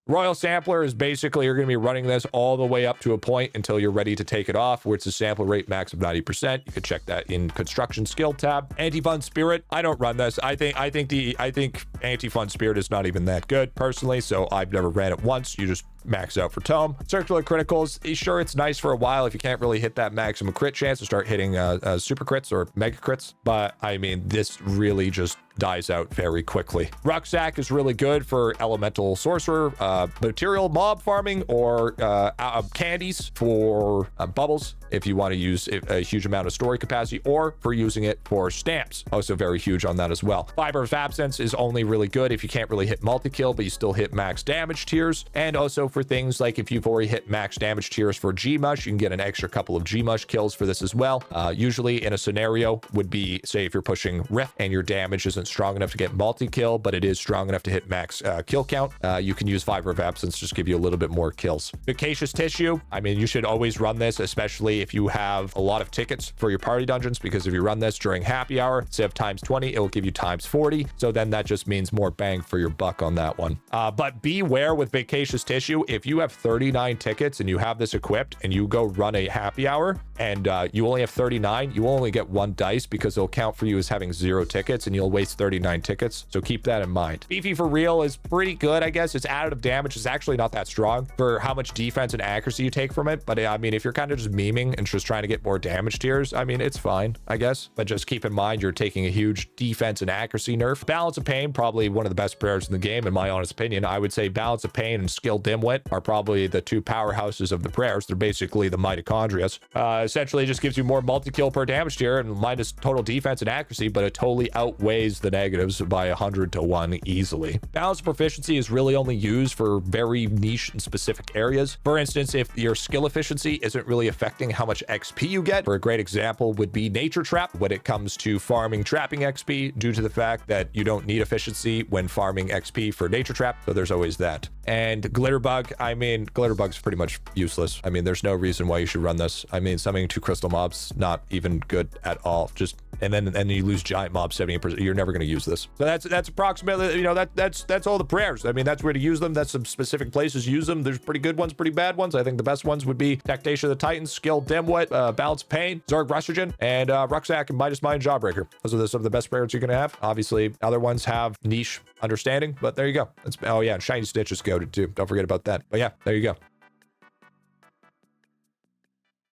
Royal Sampler is basically you're going to be running this all the way up to a point until you're ready to take it off, where it's a sample rate max of 90%. You can check that in construction skill tab. Anti-Fun Spirit, I don't run this. I think Anti-Fun Spirit is not even that good personally, so I've never ran it once. You just max out for tome. Circular criticals, sure, it's nice for a while if you can't really hit that maximum crit chance to start hitting super crits or mega crits, but I mean, this really just dies out very quickly. Rucksack is really good for elemental sorcerer, material mob farming, or candies for bubbles if you want to use a huge amount of storage capacity, or for using it for stamps. Also very huge on that as well. Fiber of Absence is only really good if you can't really hit multi-kill, but you still hit max damage tiers. And also for things like if you've already hit max damage tiers for G-Mush, you can get an extra couple of G-Mush kills for this as well. Usually in a scenario would be, say if you're pushing Rift and your damage isn't strong enough to get multi-kill, but it is strong enough to hit max kill count, you can use Fiber of Absence, just give you a little bit more kills. Vacacious Tissue, I mean, you should always run this, especially if you have a lot of tickets for your party dungeons, because if you run this during happy hour, instead of times 20, it will give you times 40. So then that just means more bang for your buck on that one. But beware with Vacacious Tissue, if you have 39 tickets and you have this equipped and you go run a happy hour and you only have 39, you will only get 1 dice because it'll count for you as having 0 tickets and you'll waste 39 tickets. So keep that in mind. Beefy for Real is pretty good, I guess. Its additive damage is actually not that strong for how much defense and accuracy you take from it. But I mean, if you're kind of just memeing and just trying to get more damage tiers, I mean, it's fine, I guess. But just keep in mind, you're taking a huge defense and accuracy nerf. Balance of Pain, probably one of the best prayers in the game, in my honest opinion. I would say Balance of Pain and Skill Dimwit are probably the 2 powerhouses of the prayers. They're basically the mitochondrias. Essentially, it just gives you more multi-kill per damage tier and minus total defense and accuracy, but it totally outweighs the negatives by 100 to 1 easily. Balance of Proficiency is really only used for very niche and specific areas. For instance, if your skill efficiency isn't really affecting how much XP you get, for a great example would be Nature Trap when it comes to farming trapping XP, due to the fact that you don't need efficiency when farming XP for Nature Trap, so there's always that. And Glitter Bug, I mean, Glitter Bug's pretty much useless. I mean, there's no reason why you should run this. I mean, summoning 2 crystal mobs, not even good at all. Just and then you lose giant mob 70%. You're never going to use this. So that's approximately, you know, that's all the prayers. I mean, that's where to use them. That's some specific places to use them. There's pretty good ones, pretty bad ones. I think the best ones would be Tactation of the Titans, Skill Dimwit, Balance of Pain, Zorg Rustrogen, and Rucksack and Midas Mind Jawbreaker. Those are some of the best prayers you're going to have. Obviously, other ones have niche understanding, but there you go. Oh yeah, and Shiny Stitch is goated too. Don't forget about that. But yeah, there you go.